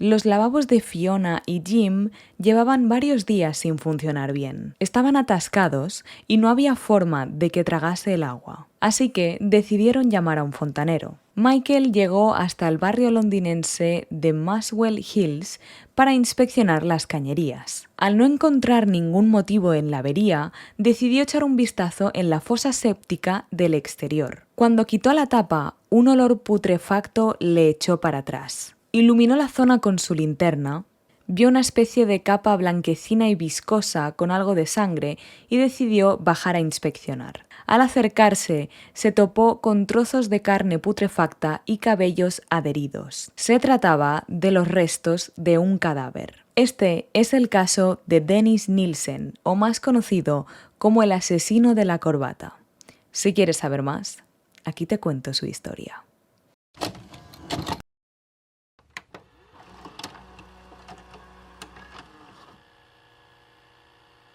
Los lavabos de Fiona y Jim llevaban varios días sin funcionar bien. Estaban atascados y no había forma de que tragase el agua. Así que decidieron llamar a un fontanero. Michael llegó hasta el barrio londinense de Muswell Hills para inspeccionar las cañerías. Al no encontrar ningún motivo en la avería, decidió echar un vistazo en la fosa séptica del exterior. Cuando quitó la tapa, un olor putrefacto le echó para atrás. Iluminó la zona con su linterna, vio una especie de capa blanquecina y viscosa con algo de sangre y decidió bajar a inspeccionar. Al acercarse, se topó con trozos de carne putrefacta y cabellos adheridos. Se trataba de los restos de un cadáver. Este es el caso de Dennis Nielsen, o más conocido como el asesino de la corbata. Si quieres saber más, aquí te cuento su historia.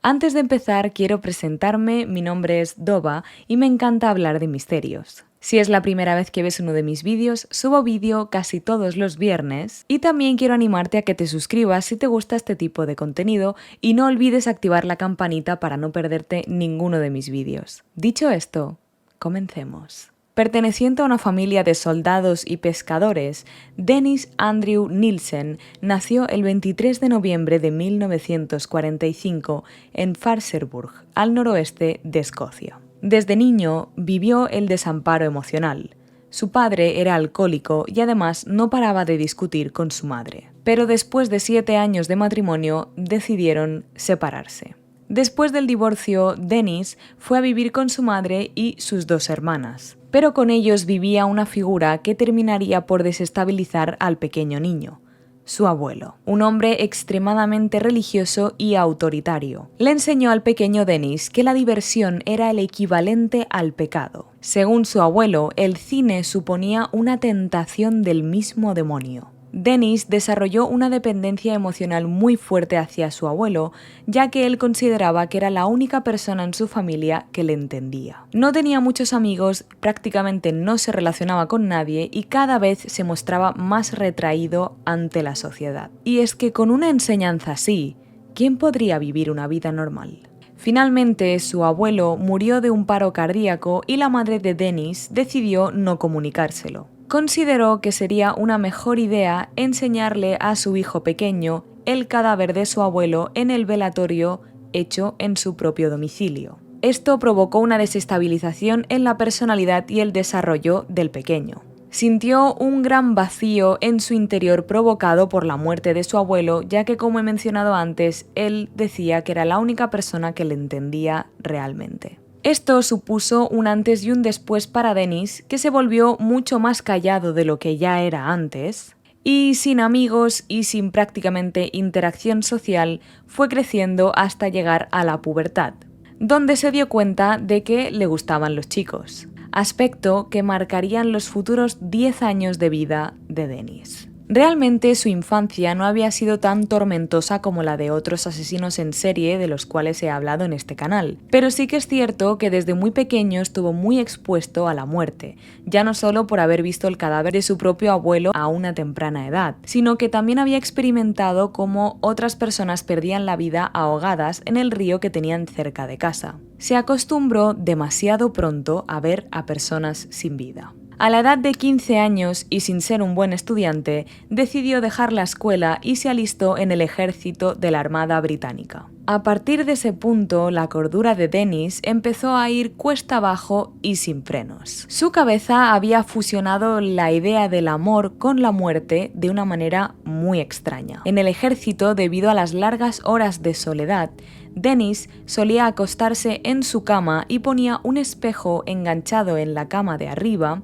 Antes de empezar, quiero presentarme, mi nombre es Doba y me encanta hablar de misterios. Si es la primera vez que ves uno de mis vídeos, subo vídeo casi todos los viernes y también quiero animarte a que te suscribas si te gusta este tipo de contenido y no olvides activar la campanita para no perderte ninguno de mis vídeos. Dicho esto, comencemos. Perteneciente a una familia de soldados y pescadores, Dennis Andrew Nielsen nació el 23 de noviembre de 1945 en Farserburg, al noroeste de Escocia. Desde niño vivió el desamparo emocional. Su padre era alcohólico y además no paraba de discutir con su madre. Pero después de 7 años de matrimonio decidieron separarse. Después del divorcio, Dennis fue a vivir con su madre y sus 2 hermanas. Pero con ellos vivía una figura que terminaría por desestabilizar al pequeño niño, su abuelo, un hombre extremadamente religioso y autoritario. Le enseñó al pequeño Dennis que la diversión era el equivalente al pecado. Según su abuelo, el cine suponía una tentación del mismo demonio. Dennis desarrolló una dependencia emocional muy fuerte hacia su abuelo, ya que él consideraba que era la única persona en su familia que le entendía. No tenía muchos amigos, prácticamente no se relacionaba con nadie y cada vez se mostraba más retraído ante la sociedad. Y es que con una enseñanza así, ¿quién podría vivir una vida normal? Finalmente, su abuelo murió de un paro cardíaco y la madre de Dennis decidió no comunicárselo. Consideró que sería una mejor idea enseñarle a su hijo pequeño el cadáver de su abuelo en el velatorio hecho en su propio domicilio. Esto provocó una desestabilización en la personalidad y el desarrollo del pequeño. Sintió un gran vacío en su interior provocado por la muerte de su abuelo, ya que, como he mencionado antes, él decía que era la única persona que le entendía realmente. Esto supuso un antes y un después para Dennis, que se volvió mucho más callado de lo que ya era antes, y sin amigos y sin prácticamente interacción social, fue creciendo hasta llegar a la pubertad, donde se dio cuenta de que le gustaban los chicos, aspecto que marcarían los futuros 10 años de vida de Dennis. Realmente su infancia no había sido tan tormentosa como la de otros asesinos en serie de los cuales he hablado en este canal, pero sí que es cierto que desde muy pequeño estuvo muy expuesto a la muerte, ya no solo por haber visto el cadáver de su propio abuelo a una temprana edad, sino que también había experimentado cómo otras personas perdían la vida ahogadas en el río que tenían cerca de casa. Se acostumbró demasiado pronto a ver a personas sin vida. A la edad de 15 años y sin ser un buen estudiante, decidió dejar la escuela y se alistó en el ejército de la Armada Británica. A partir de ese punto, la cordura de Dennis empezó a ir cuesta abajo y sin frenos. Su cabeza había fusionado la idea del amor con la muerte de una manera muy extraña. En el ejército, debido a las largas horas de soledad, Dennis solía acostarse en su cama y ponía un espejo enganchado en la cama de arriba,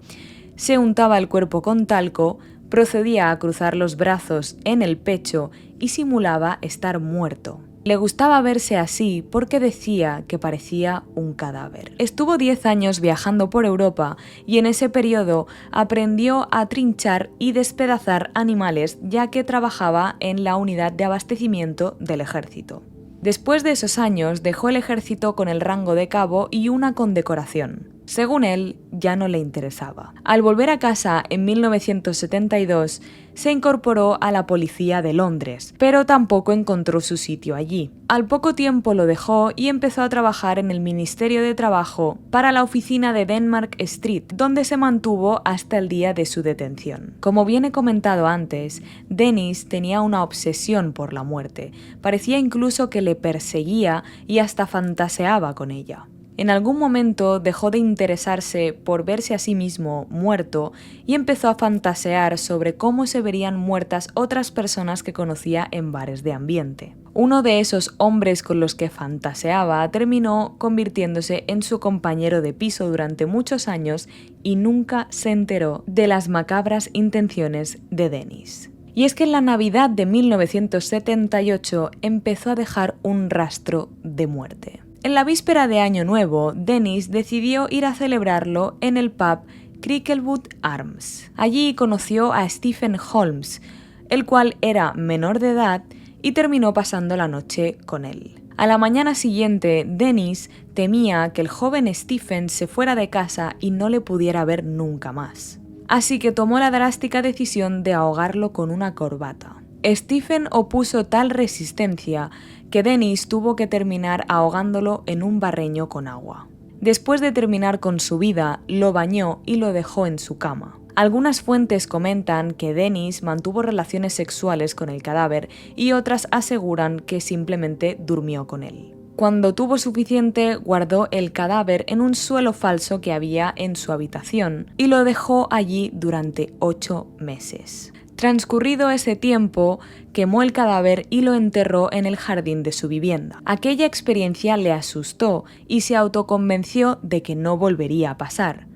se untaba el cuerpo con talco, procedía a cruzar los brazos en el pecho y simulaba estar muerto. Le gustaba verse así porque decía que parecía un cadáver. Estuvo 10 años viajando por Europa y en ese periodo aprendió a trinchar y despedazar animales, ya que trabajaba en la unidad de abastecimiento del ejército. Después de esos años dejó el ejército con el rango de cabo y una condecoración. Según él, ya no le interesaba. Al volver a casa en 1972, se incorporó a la policía de Londres, pero tampoco encontró su sitio allí. Al poco tiempo lo dejó y empezó a trabajar en el Ministerio de Trabajo para la oficina de Denmark Street, donde se mantuvo hasta el día de su detención. Como bien he comentado antes, Dennis tenía una obsesión por la muerte. Parecía incluso que le perseguía y hasta fantaseaba con ella. En algún momento dejó de interesarse por verse a sí mismo muerto y empezó a fantasear sobre cómo se verían muertas otras personas que conocía en bares de ambiente. Uno de esos hombres con los que fantaseaba terminó convirtiéndose en su compañero de piso durante muchos años y nunca se enteró de las macabras intenciones de Dennis. Y es que en la Navidad de 1978 empezó a dejar un rastro de muerte. En la víspera de Año Nuevo, Dennis decidió ir a celebrarlo en el pub Cricklewood Arms. Allí conoció a Stephen Holmes, el cual era menor de edad y terminó pasando la noche con él. A la mañana siguiente, Dennis temía que el joven Stephen se fuera de casa y no le pudiera ver nunca más. Así que tomó la drástica decisión de ahogarlo con una corbata. Stephen opuso tal resistencia que Dennis tuvo que terminar ahogándolo en un barreño con agua. Después de terminar con su vida, lo bañó y lo dejó en su cama. Algunas fuentes comentan que Dennis mantuvo relaciones sexuales con el cadáver y otras aseguran que simplemente durmió con él. Cuando tuvo suficiente, guardó el cadáver en un suelo falso que había en su habitación y lo dejó allí durante 8 meses. Transcurrido ese tiempo, quemó el cadáver y lo enterró en el jardín de su vivienda. Aquella experiencia le asustó y se autoconvenció de que no volvería a pasar.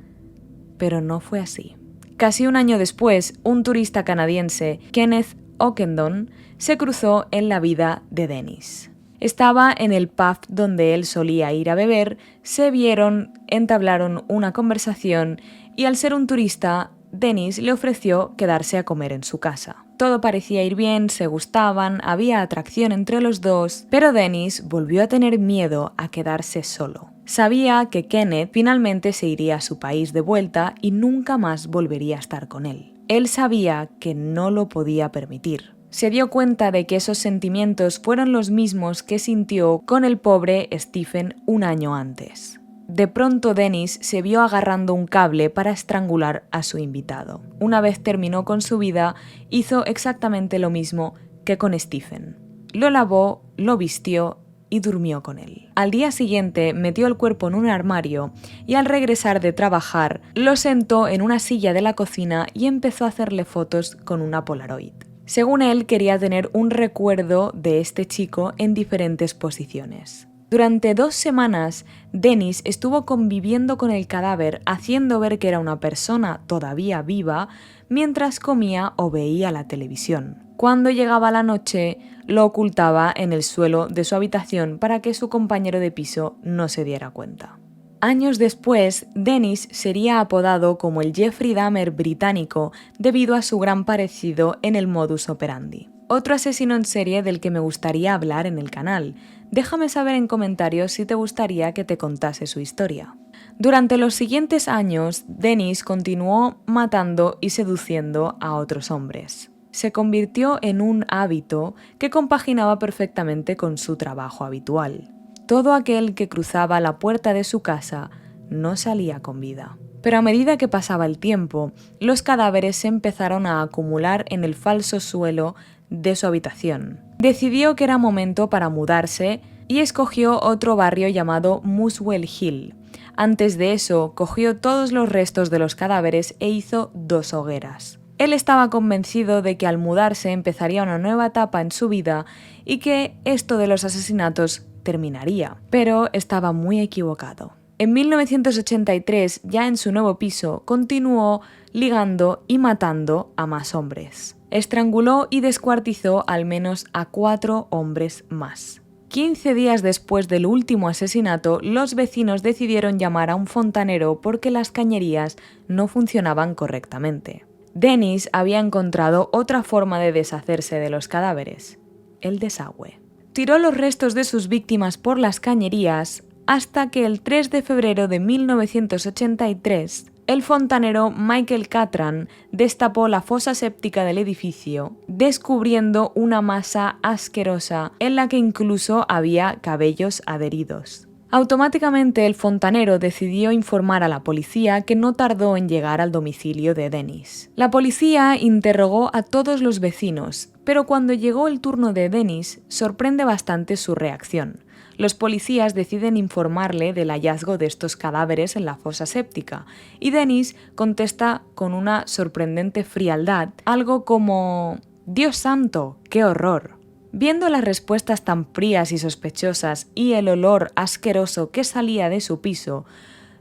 Pero no fue así. Casi un año después, un turista canadiense, Kenneth Ockendon, se cruzó en la vida de Dennis. Estaba en el pub donde él solía ir a beber, se vieron, entablaron una conversación y al ser un turista, Dennis le ofreció quedarse a comer en su casa. Todo parecía ir bien, se gustaban, había atracción entre los dos, pero Dennis volvió a tener miedo a quedarse solo. Sabía que Kenneth finalmente se iría a su país de vuelta y nunca más volvería a estar con él. Él sabía que no lo podía permitir. Se dio cuenta de que esos sentimientos fueron los mismos que sintió con el pobre Stephen un año antes. De pronto Dennis se vio agarrando un cable para estrangular a su invitado. Una vez terminó con su vida, hizo exactamente lo mismo que con Stephen. Lo lavó, lo vistió y durmió con él. Al día siguiente metió el cuerpo en un armario y al regresar de trabajar, lo sentó en una silla de la cocina y empezó a hacerle fotos con una Polaroid. Según él, quería tener un recuerdo de este chico en diferentes posiciones. Durante 2 semanas, Dennis estuvo conviviendo con el cadáver, haciendo ver que era una persona todavía viva, mientras comía o veía la televisión. Cuando llegaba la noche, lo ocultaba en el suelo de su habitación para que su compañero de piso no se diera cuenta. Años después, Dennis sería apodado como el Jeffrey Dahmer británico debido a su gran parecido en el modus operandi. Otro asesino en serie del que me gustaría hablar en el canal. Déjame saber en comentarios si te gustaría que te contase su historia. Durante los siguientes años, Dennis continuó matando y seduciendo a otros hombres. Se convirtió en un hábito que compaginaba perfectamente con su trabajo habitual. Todo aquel que cruzaba la puerta de su casa no salía con vida. Pero a medida que pasaba el tiempo, los cadáveres se empezaron a acumular en el falso suelo de su habitación. Decidió que era momento para mudarse y escogió otro barrio llamado Muswell Hill. Antes de eso, cogió todos los restos de los cadáveres e hizo 2 hogueras. Él estaba convencido de que al mudarse empezaría una nueva etapa en su vida y que esto de los asesinatos terminaría, pero estaba muy equivocado. En 1983, ya en su nuevo piso, continuó ligando y matando a más hombres. Estranguló y descuartizó al menos a 4 hombres más. 15 días después del último asesinato, los vecinos decidieron llamar a un fontanero porque las cañerías no funcionaban correctamente. Dennis había encontrado otra forma de deshacerse de los cadáveres: el desagüe. Tiró los restos de sus víctimas por las cañerías hasta que el 3 de febrero de 1983 el fontanero Michael Catran destapó la fosa séptica del edificio, descubriendo una masa asquerosa en la que incluso había cabellos adheridos. Automáticamente el fontanero decidió informar a la policía, que no tardó en llegar al domicilio de Dennis. La policía interrogó a todos los vecinos, pero cuando llegó el turno de Dennis, sorprende bastante su reacción. Los policías deciden informarle del hallazgo de estos cadáveres en la fosa séptica, y Dennis contesta con una sorprendente frialdad, algo como «¡Dios santo, qué horror!». Viendo las respuestas tan frías y sospechosas y el olor asqueroso que salía de su piso,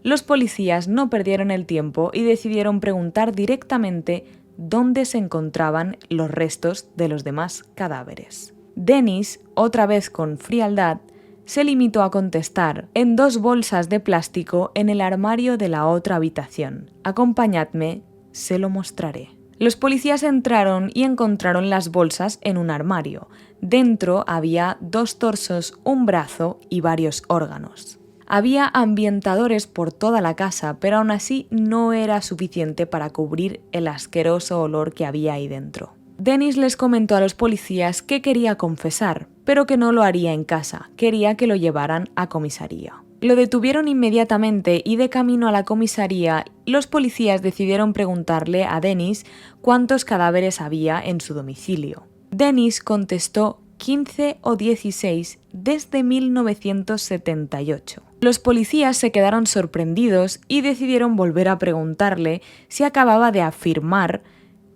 los policías no perdieron el tiempo y decidieron preguntar directamente dónde se encontraban los restos de los demás cadáveres. Dennis, otra vez con frialdad, se limitó a contestar: en 2 bolsas de plástico en el armario de la otra habitación. Acompañadme, se lo mostraré. Los policías entraron y encontraron las bolsas en un armario. Dentro había 2 torsos, un brazo y varios órganos. Había ambientadores por toda la casa, pero aún así no era suficiente para cubrir el asqueroso olor que había ahí dentro. Dennis les comentó a los policías que quería confesar, pero que no lo haría en casa, quería que lo llevaran a comisaría. Lo detuvieron inmediatamente y de camino a la comisaría, los policías decidieron preguntarle a Dennis cuántos cadáveres había en su domicilio. Dennis contestó 15 o 16 desde 1978. Los policías se quedaron sorprendidos y decidieron volver a preguntarle si acababa de afirmar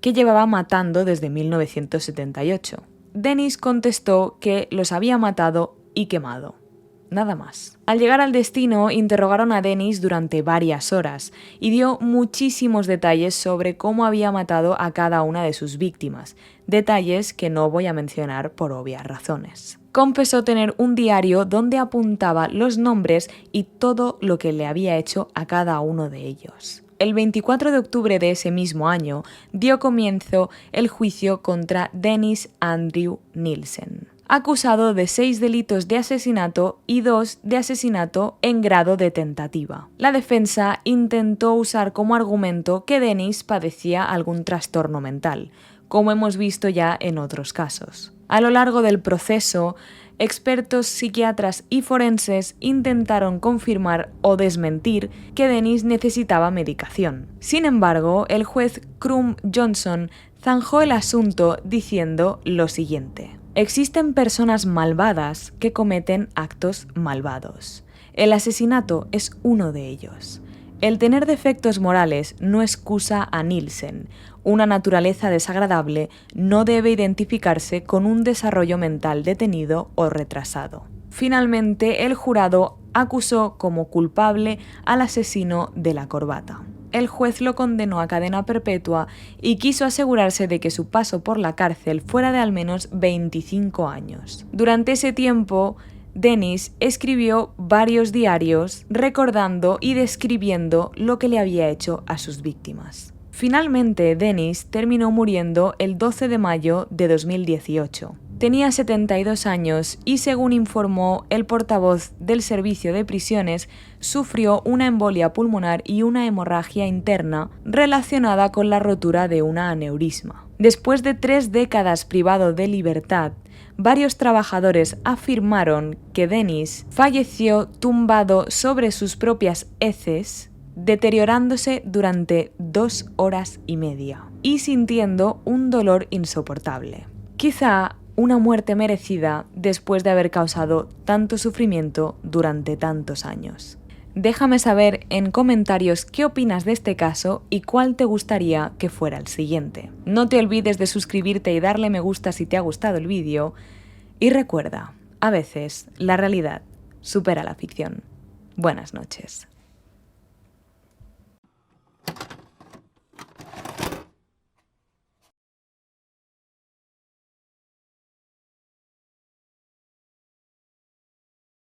que llevaba matando desde 1978. Dennis contestó que los había matado y quemado. Nada más. Al llegar al destino, interrogaron a Dennis durante varias horas y dio muchísimos detalles sobre cómo había matado a cada una de sus víctimas, detalles que no voy a mencionar por obvias razones. Confesó tener un diario donde apuntaba los nombres y todo lo que le había hecho a cada uno de ellos. El 24 de octubre de ese mismo año dio comienzo el juicio contra Dennis Andrew Nielsen, acusado de 6 delitos de asesinato y 2 de asesinato en grado de tentativa. La defensa intentó usar como argumento que Dennis padecía algún trastorno mental, como hemos visto ya en otros casos. A lo largo del proceso, expertos psiquiatras y forenses intentaron confirmar o desmentir que Dennis necesitaba medicación. Sin embargo, el juez Crum Johnson zanjó el asunto diciendo lo siguiente: existen personas malvadas que cometen actos malvados. El asesinato es uno de ellos. El tener defectos morales no excusa a Nielsen. Una naturaleza desagradable no debe identificarse con un desarrollo mental detenido o retrasado. Finalmente, el jurado acusó como culpable al asesino de la corbata. El juez lo condenó a cadena perpetua y quiso asegurarse de que su paso por la cárcel fuera de al menos 25 años. Durante ese tiempo, Dennis escribió varios diarios recordando y describiendo lo que le había hecho a sus víctimas. Finalmente, Dennis terminó muriendo el 12 de mayo de 2018. Tenía 72 años y, según informó el portavoz del Servicio de Prisiones, sufrió una embolia pulmonar y una hemorragia interna relacionada con la rotura de una aneurisma. Después de 3 décadas privado de libertad, varios trabajadores afirmaron que Dennis falleció tumbado sobre sus propias heces, deteriorándose durante 2 horas y media y sintiendo un dolor insoportable. Quizá una muerte merecida después de haber causado tanto sufrimiento durante tantos años. Déjame saber en comentarios qué opinas de este caso y cuál te gustaría que fuera el siguiente. No te olvides de suscribirte y darle me gusta si te ha gustado el vídeo. Y recuerda, a veces la realidad supera la ficción. Buenas noches.